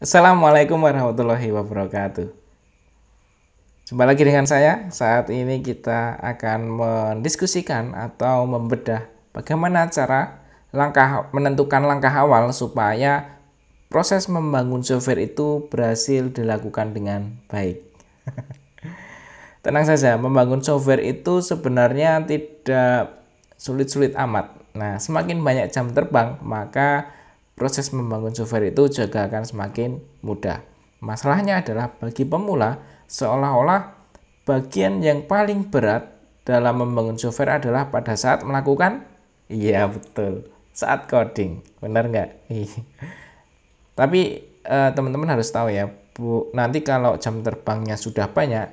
Assalamualaikum warahmatullahi wabarakatuh. Jumpa lagi dengan saya. Saat ini kita akan mendiskusikan atau membedah bagaimana cara menentukan langkah awal supaya proses membangun software itu berhasil dilakukan dengan baik. Tenang saja, membangun software itu sebenarnya tidak sulit-sulit amat. Nah, semakin banyak jam terbang, maka proses membangun software itu juga akan semakin mudah. Masalahnya adalah bagi pemula, seolah-olah bagian yang paling berat dalam membangun software adalah pada saat melakukan, iya betul, saat coding, benar nggak? Tapi teman-teman harus tahu ya, nanti kalau jam terbangnya sudah banyak,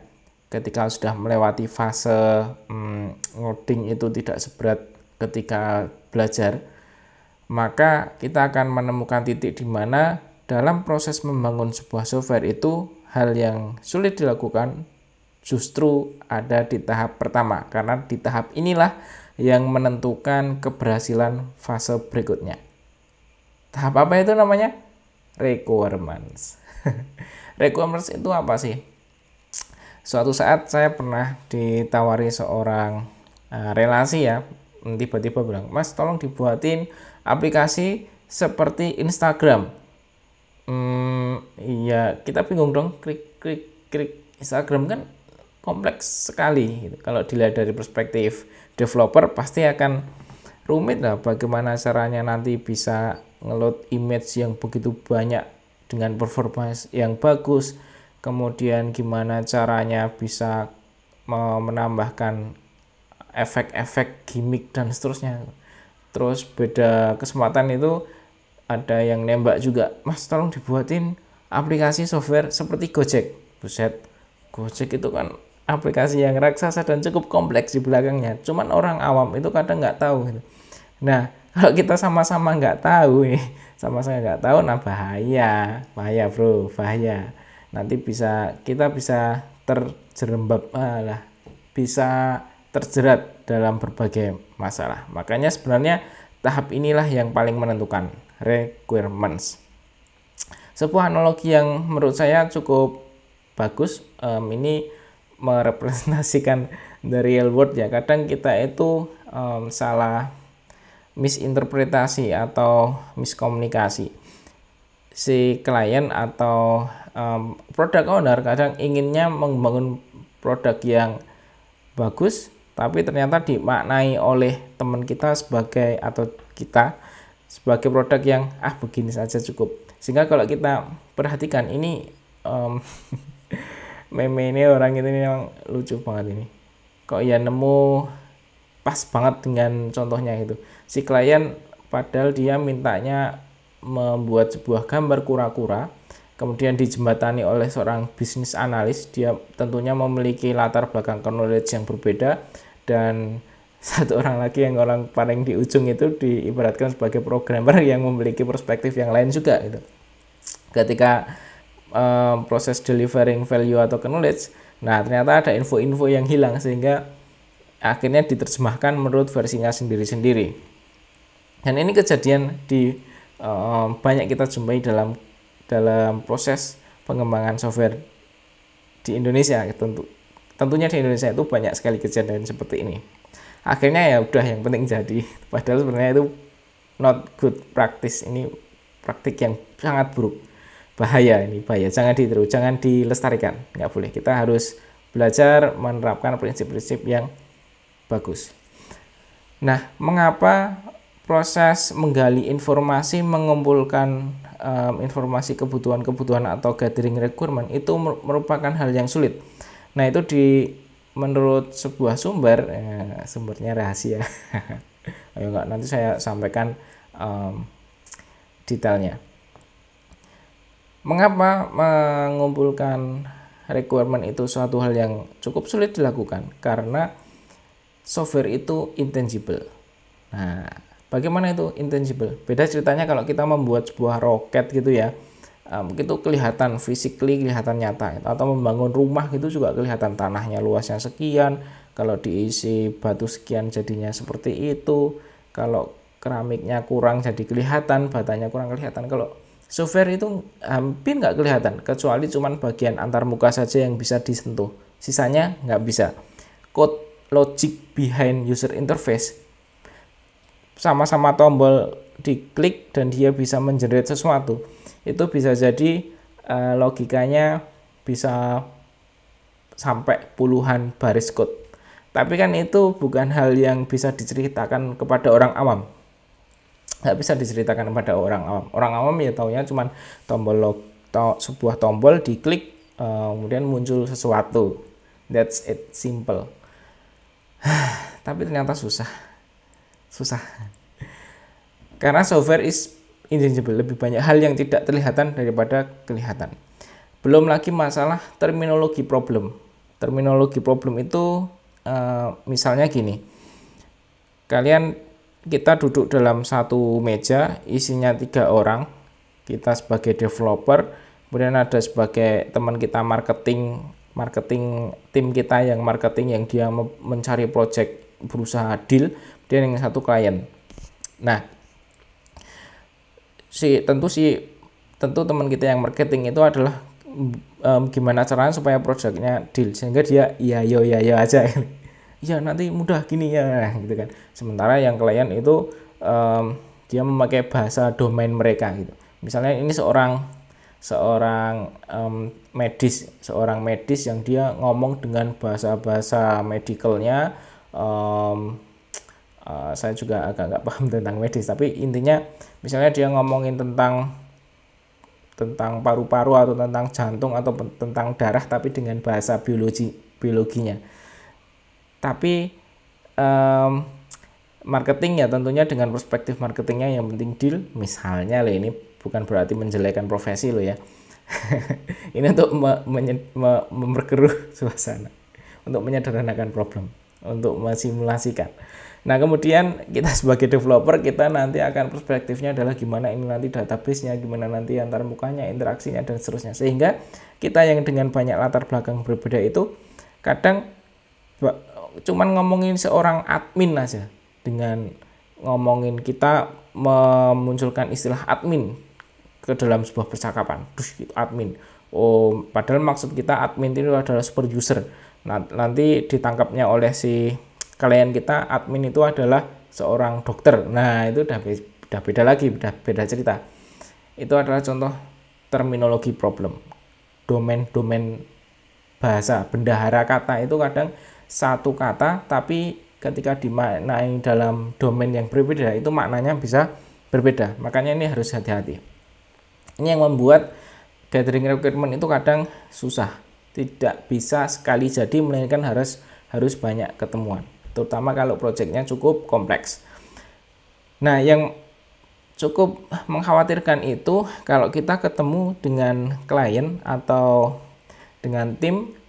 ketika sudah melewati fase ngoding itu tidak seberat ketika belajar, maka kita akan menemukan titik di mana dalam proses membangun sebuah software itu hal yang sulit dilakukan justru ada di tahap pertama, karena di tahap inilah yang menentukan keberhasilan fase berikutnya. Tahap apa itu namanya? Requirements. Requirements itu apa sih? Suatu saat saya pernah ditawari seorang relasi ya, tiba-tiba bilang, "Mas, tolong dibuatin aplikasi seperti Instagram." Iya, kita bingung dong, klik Instagram kan kompleks sekali gitu. Kalau dilihat dari perspektif developer pasti akan rumit lah, bagaimana caranya nanti bisa ngeload image yang begitu banyak dengan performance yang bagus, kemudian gimana caranya bisa menambahkan efek-efek gimmick dan seterusnya. Terus beda kesempatan itu ada yang nembak juga, "Mas, tolong dibuatin aplikasi software seperti Gojek." Buset, Gojek itu kan aplikasi yang raksasa dan cukup kompleks di belakangnya. Cuman orang awam itu kadang nggak tahu gitu. Nah, kalau kita sama-sama nggak tahu nih, sama-sama nggak tahu, nah bahaya bro, bahaya. Nanti kita bisa terjerembab, bisa terjerat dalam berbagai masalah. Makanya sebenarnya tahap inilah yang paling menentukan, requirements. Sebuah analogi yang menurut saya cukup bagus, ini merepresentasikan the real world ya. Kadang kita itu salah misinterpretasi atau miskomunikasi. Si klien atau product owner kadang inginnya membangun produk yang bagus, tapi ternyata dimaknai oleh teman kita atau kita sebagai produk yang begini saja cukup. Sehingga kalau kita perhatikan ini meme ini, orang ini memang lucu banget ini. Kok ya nemu pas banget dengan contohnya itu. Si klien padahal dia mintanya membuat sebuah gambar kura-kura, kemudian dijembatani oleh seorang bisnis analis. Dia tentunya memiliki latar belakang knowledge yang berbeda, dan satu orang lagi yang orang paling di ujung itu diibaratkan sebagai programmer yang memiliki perspektif yang lain juga gitu. Ketika proses delivering value atau knowledge, nah ternyata ada info-info yang hilang sehingga akhirnya diterjemahkan menurut versinya sendiri-sendiri. Dan ini kejadian banyak kita jumpai dalam proses pengembangan software di Indonesia. Tentunya di Indonesia itu banyak sekali kejadian seperti ini. Akhirnya ya udah, yang penting jadi. Padahal sebenarnya itu not good practice. Ini praktik yang sangat buruk. Bahaya, jangan ditiru, jangan dilestarikan, nggak boleh. Kita harus belajar menerapkan prinsip-prinsip yang bagus. Nah, mengapa proses menggali informasi, mengumpulkan informasi kebutuhan atau gathering requirement itu merupakan hal yang sulit. Nah, itu menurut sebuah sumber, sumbernya rahasia. Ayo enggak, nanti saya sampaikan detailnya. Mengapa mengumpulkan requirement itu suatu hal yang cukup sulit dilakukan? Karena software itu intangible. Nah, bagaimana itu intangible? Beda ceritanya kalau kita membuat sebuah roket gitu ya, itu kelihatan physically, kelihatan nyata. Atau membangun rumah gitu juga kelihatan, tanahnya luasnya sekian, kalau diisi batu sekian jadinya seperti itu, kalau keramiknya kurang jadi kelihatan, batanya kurang kelihatan. Kalau Software itu hampir nggak kelihatan, kecuali cuman bagian antarmuka saja yang bisa disentuh. Sisanya nggak bisa. Code logic behind user interface, sama-sama tombol diklik dan dia bisa mengenerate sesuatu. Itu bisa jadi logikanya bisa sampai puluhan baris code. Tapi kan itu bukan hal yang bisa diceritakan kepada orang awam. Nggak bisa diceritakan kepada orang awam. Orang awam ya taunya cuman sebuah tombol diklik, kemudian muncul sesuatu. That's it, simple. Tapi ternyata susah. Karena software is intangible, lebih banyak hal yang tidak terlihatan daripada kelihatan. Belum lagi masalah terminologi problem. Terminologi problem itu misalnya gini. Kita duduk dalam satu meja, isinya 3 orang, kita sebagai developer, kemudian ada sebagai teman kita marketing tim kita yang marketing yang dia mencari project, berusaha deal, dan yang satu klien. Nah, tentu teman kita yang marketing itu adalah gimana caranya supaya projectnya deal, sehingga dia iya aja. Ya nanti mudah gini ya gitu kan. Sementara yang klien itu dia memakai bahasa domain mereka gitu. Misalnya ini seorang medis yang dia ngomong dengan bahasa medicalnya. Saya juga agak nggak paham tentang medis, tapi intinya misalnya dia ngomongin tentang paru-paru atau tentang jantung atau tentang darah, tapi dengan bahasa biologinya. Tapi marketing ya tentunya dengan perspektif marketingnya yang penting deal. Misalnya ini bukan berarti menjelekan profesi loh ya. Ini untuk memperkeruh suasana, untuk menyederhanakan problem, untuk mensimulasikan. Nah kemudian kita sebagai developer, kita nanti akan perspektifnya adalah gimana ini nanti database-nya, gimana nanti antar mukanya, interaksinya, dan seterusnya. Sehingga kita yang dengan banyak latar belakang berbeda itu kadang cuman ngomongin seorang admin aja, dengan ngomongin kita memunculkan istilah admin ke dalam sebuah percakapan, gitu, admin. Oh, padahal maksud kita admin itu adalah super user. Nah, nanti ditangkapnya oleh si klien kita, admin itu adalah seorang dokter. Nah, itu udah beda lagi, beda cerita. Itu adalah contoh terminologi problem. Domain bahasa, bendahara kata itu kadang satu kata, tapi ketika dimaknai dalam domain yang berbeda itu maknanya bisa berbeda. Makanya ini harus hati-hati. Ini yang membuat gathering requirement itu kadang susah, tidak bisa sekali jadi, melainkan harus banyak ketemuan, terutama kalau proyeknya cukup kompleks. Nah, yang cukup mengkhawatirkan itu kalau kita ketemu dengan klien atau dengan tim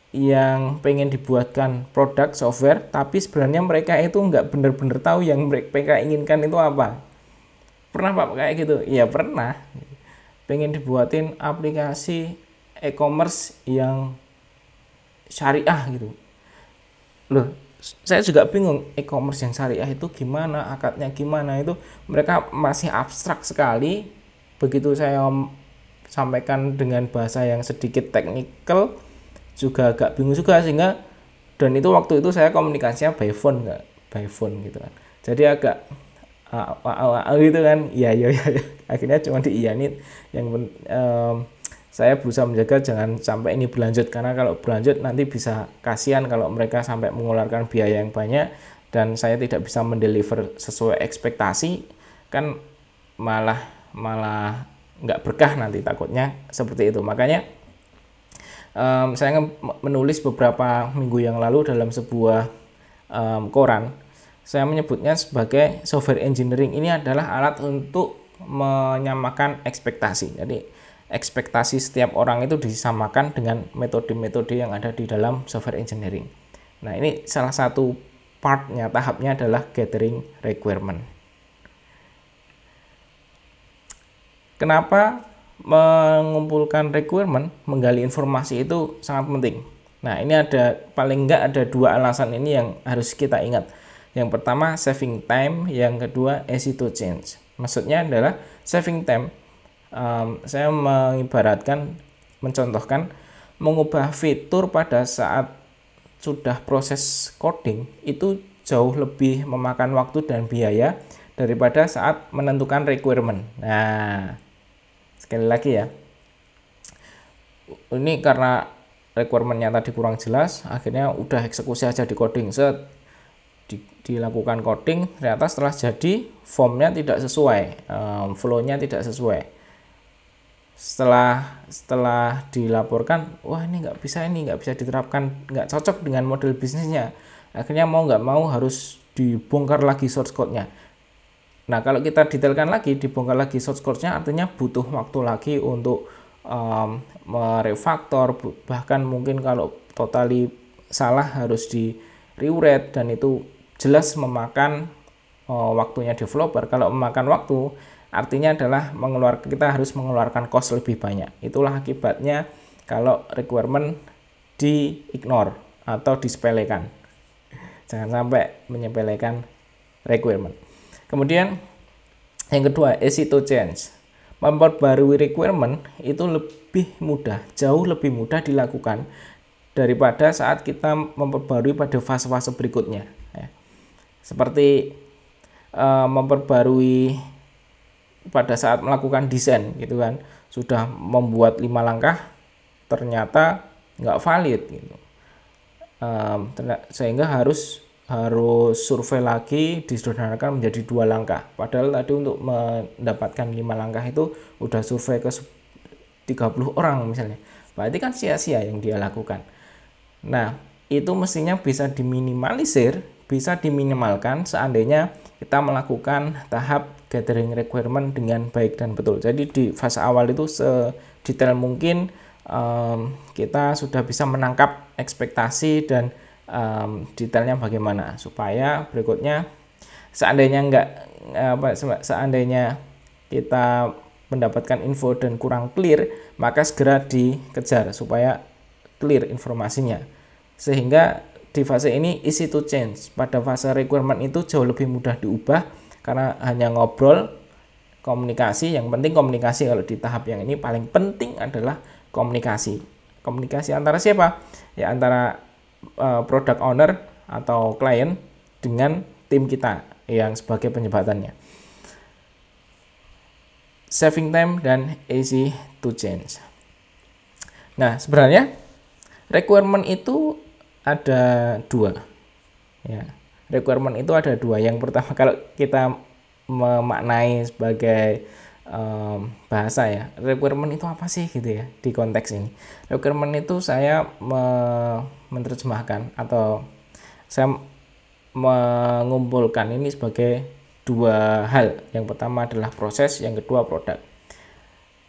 yang pengen dibuatkan produk software, tapi sebenarnya mereka itu nggak benar-benar tahu yang mereka inginkan itu apa. Pernah Pak kayak gitu? Iya pernah. Pengen dibuatin aplikasi e-commerce yang syariah gitu. Loh, saya juga bingung, e-commerce yang syariah itu gimana, akadnya gimana, itu mereka masih abstrak sekali. Begitu saya sampaikan dengan bahasa yang sedikit teknikal, juga agak bingung juga, sehingga dan itu waktu itu saya komunikasinya by phone gitu kan, jadi agak gitu kan, ya akhirnya cuma diiyanin. Yang saya berusaha menjaga jangan sampai ini berlanjut, karena kalau berlanjut nanti bisa kasihan kalau mereka sampai mengeluarkan biaya yang banyak dan saya tidak bisa mendeliver sesuai ekspektasi, kan malah nggak berkah nanti, takutnya seperti itu. Makanya saya menulis beberapa minggu yang lalu dalam sebuah koran, saya menyebutnya sebagai software engineering ini adalah alat untuk menyamakan ekspektasi. Jadi ekspektasi setiap orang itu disamakan dengan metode-metode yang ada di dalam software engineering. Nah, ini salah satu partnya, tahapnya adalah gathering requirement. Kenapa mengumpulkan requirement, menggali informasi itu sangat penting? Nah, ini paling enggak ada 2 alasan ini yang harus kita ingat. Yang pertama saving time, yang kedua easy to change. Maksudnya adalah saving time, Saya mencontohkan mengubah fitur pada saat sudah proses coding itu jauh lebih memakan waktu dan biaya daripada saat menentukan requirement. Nah, sekali lagi ya, ini karena requirementnya tadi kurang jelas, akhirnya udah eksekusi aja di coding, dilakukan coding, ternyata setelah jadi formnya tidak sesuai, flow-nya tidak sesuai. Setelah dilaporkan, wah ini nggak bisa diterapkan, nggak cocok dengan model bisnisnya. Akhirnya mau nggak mau harus dibongkar lagi source code-nya. Nah, kalau kita detailkan lagi, dibongkar lagi source code-nya artinya butuh waktu lagi untuk merefaktor, bahkan mungkin kalau totally salah harus di rewrite, dan itu jelas memakan waktunya developer. Kalau memakan waktu, artinya adalah kita harus mengeluarkan cost lebih banyak. Itulah akibatnya kalau requirement di-ignore atau disepelekan. Jangan sampai menyepelekan requirement. Kemudian yang kedua, easy to change. Memperbarui requirement itu lebih mudah, jauh lebih mudah dilakukan daripada saat kita memperbarui pada fase-fase berikutnya. Seperti memperbarui pada saat melakukan desain gitu kan, sudah membuat 5 langkah ternyata nggak valid gitu. Sehingga harus survei lagi, disederhanakan menjadi 2 langkah. Padahal tadi untuk mendapatkan 5 langkah itu udah survei ke 30 orang misalnya. Berarti kan sia-sia yang dia lakukan. Nah, itu mestinya bisa diminimalisir, bisa diminimalkan seandainya kita melakukan tahap gathering requirement dengan baik dan betul. Jadi di fase awal itu sedetail mungkin kita sudah bisa menangkap ekspektasi dan detailnya bagaimana, supaya berikutnya seandainya kita mendapatkan info dan kurang clear, maka segera dikejar supaya clear informasinya. Sehingga di fase ini easy to change. Pada fase requirement itu jauh lebih mudah diubah karena hanya ngobrol, komunikasi. Yang penting komunikasi. Kalau di tahap yang ini paling penting adalah komunikasi. Komunikasi antara siapa? Ya antara product owner atau klien dengan tim kita yang sebagai penyebatannya. Saving time dan easy to change. Nah, sebenarnya requirement itu ada 2. Ya, requirement itu ada 2. Yang pertama, kalau kita memaknai sebagai bahasa ya, requirement itu apa sih gitu ya di konteks ini. Requirement itu saya menerjemahkan atau saya mengumpulkan ini sebagai 2 hal. Yang pertama adalah proses, yang kedua produk.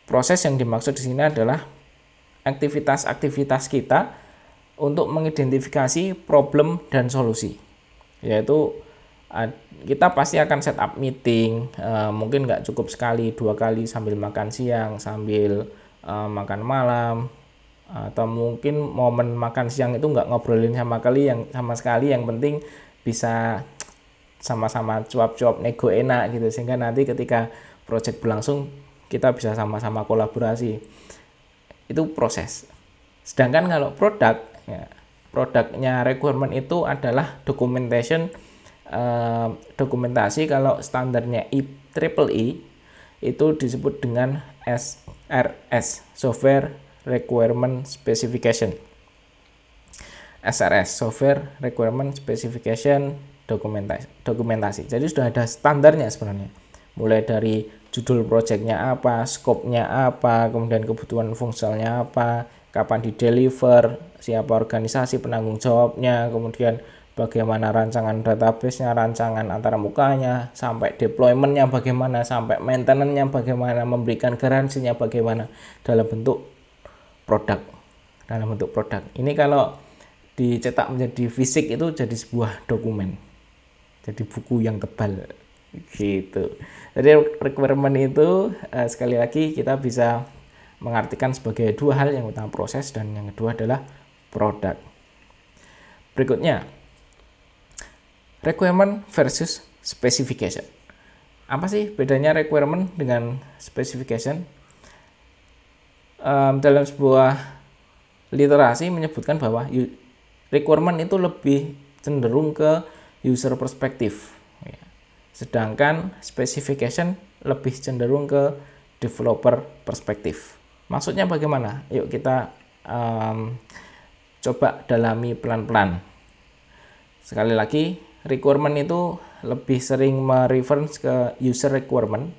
Proses yang dimaksud di sini adalah aktivitas-aktivitas kita untuk mengidentifikasi problem dan solusi. Yaitu kita pasti akan setup meeting, mungkin nggak cukup sekali, 2 kali, sambil makan siang, sambil makan malam, atau mungkin momen makan siang itu nggak ngobrolin sama sekali, yang penting bisa sama-sama cuap-cuap, nego enak gitu, sehingga nanti ketika project berlangsung kita bisa sama-sama kolaborasi. Itu proses. Sedangkan kalau produk, ya, produknya requirement itu adalah dokumentasi. Kalau standarnya IEEE itu disebut dengan SRS, Software Requirement Specification. SRS, Software Requirement Specification dokumentasi. Jadi sudah ada standarnya sebenarnya. Mulai dari judul projectnya apa, scope-nya apa, kemudian kebutuhan fungsionalnya apa, kapan di-deliver, siapa organisasi penanggung jawabnya, kemudian bagaimana rancangan database-nya, rancangan antara mukanya, sampai deployment-nya bagaimana, sampai maintenance-nya bagaimana, memberikan garansinya bagaimana dalam bentuk produk. Ini kalau dicetak menjadi fisik itu jadi sebuah dokumen. Jadi buku yang tebal gitu. Jadi requirement itu sekali lagi kita bisa mengartikan sebagai 2 hal, yang pertama proses dan yang kedua adalah produk. Berikutnya, requirement versus specification. Apa sih bedanya requirement dengan specification? dalam sebuah literasi menyebutkan bahwa requirement itu lebih cenderung ke user perspektif, sedangkan specification lebih cenderung ke developer perspektif. Maksudnya bagaimana? Yuk kita coba dalami pelan-pelan. Sekali lagi, requirement itu lebih sering mereference ke user requirement,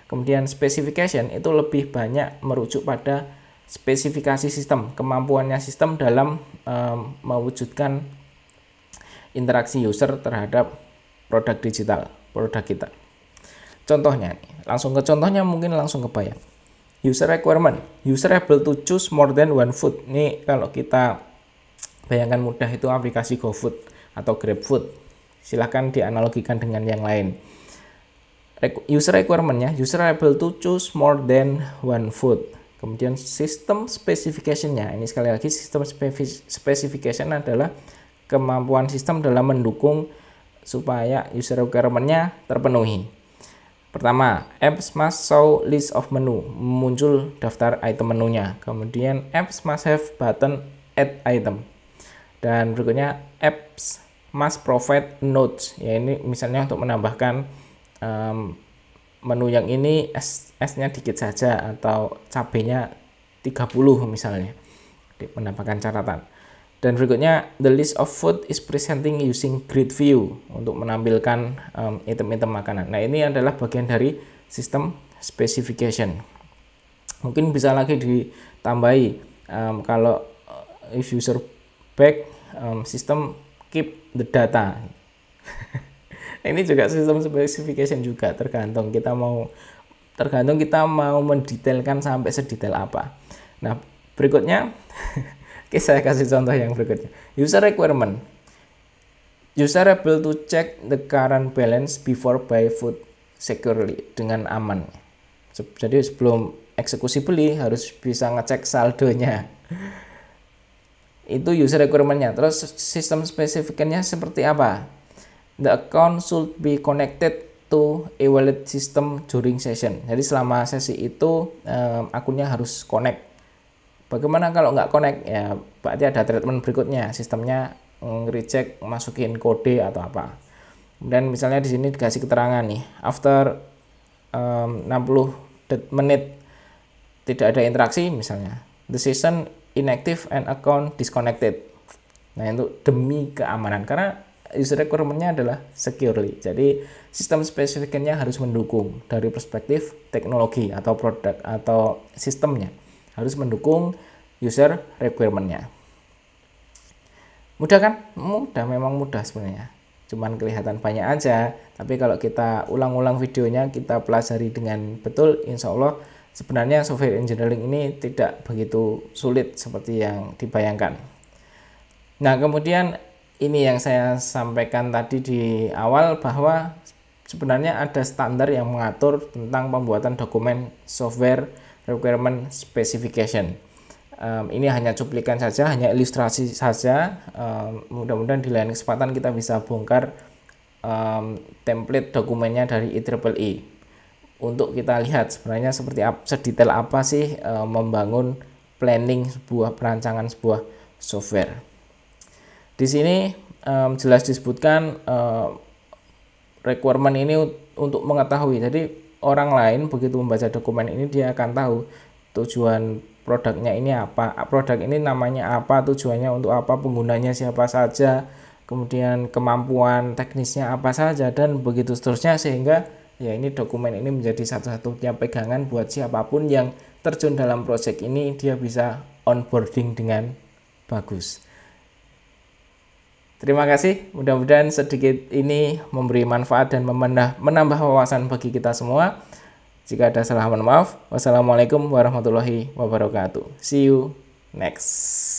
kemudian specification itu lebih banyak merujuk pada spesifikasi sistem, kemampuannya sistem dalam mewujudkan interaksi user terhadap produk digital, produk kita. Contohnya, langsung ke contohnya mungkin langsung kebayang. User requirement, user able to choose more than one food. Ini kalau kita bayangkan mudah itu aplikasi GoFood atau GrabFood. Silahkan dianalogikan dengan yang lain. User requirement-nya, user able to choose more than one food. Kemudian sistem specification-nya, ini sekali lagi sistem specification adalah kemampuan sistem dalam mendukung supaya user requirement-nya terpenuhi. Pertama, apps must show list of menu, muncul daftar item menunya. Kemudian apps must have button add item. Dan berikutnya apps must provide notes. Ya, ini misalnya untuk menambahkan menu yang ini S-nya dikit saja atau cabenya 30 misalnya, menambahkan catatan. Dan berikutnya the list of food is presenting using grid view untuk menampilkan item-item makanan. Nah, ini adalah bagian dari sistem specification. Mungkin bisa lagi ditambahi kalau if user back system keep the data. Ini juga sistem specification juga, tergantung kita mau mendetailkan sampai sedetail apa. Nah, berikutnya oke, saya kasih contoh yang berikutnya. User requirement. User able to check the current balance before buy food securely, dengan aman. Jadi sebelum eksekusi beli harus bisa ngecek saldonya. Itu user requirement-nya. Terus sistem spesifikasinya seperti apa? The account should be connected to a wallet system during session. Jadi selama sesi itu akunnya harus connect. Bagaimana kalau nggak connect? Ya berarti ada treatment berikutnya, sistemnya nge-reject, masukin kode atau apa. Dan misalnya di sini dikasih keterangan nih, after 60 menit tidak ada interaksi misalnya, the session inactive and account disconnected. Nah, itu demi keamanan, karena user requirement-nya adalah securely. Jadi sistem spesifikasinya harus mendukung dari perspektif teknologi atau produk atau sistemnya, harus mendukung user requirement-nya. Mudah kan? Mudah, memang mudah sebenarnya. Cuman kelihatan banyak aja, tapi kalau kita ulang-ulang videonya, kita pelajari dengan betul, insya Allah sebenarnya software engineering ini tidak begitu sulit seperti yang dibayangkan. Nah, kemudian ini yang saya sampaikan tadi di awal, bahwa sebenarnya ada standar yang mengatur tentang pembuatan dokumen software requirement specification. Ini hanya cuplikan saja, hanya ilustrasi saja. Mudah-mudahan di lain kesempatan kita bisa bongkar template dokumennya dari IEEE untuk kita lihat sebenarnya seperti sedetail apa sih membangun planning sebuah perancangan sebuah software. Di sini jelas disebutkan requirement ini untuk mengetahui. Jadi orang lain begitu membaca dokumen ini, dia akan tahu tujuan produknya ini apa, produk ini namanya apa, tujuannya untuk apa, penggunanya siapa saja, kemudian kemampuan teknisnya apa saja, dan begitu seterusnya, sehingga ya ini dokumen ini menjadi satu-satunya pegangan buat siapapun yang terjun dalam proyek ini, dia bisa onboarding dengan bagus. Terima kasih, mudah-mudahan sedikit ini memberi manfaat dan menambah wawasan bagi kita semua. Jika ada salah, mohon maaf. Wassalamualaikum warahmatullahi wabarakatuh. See you next.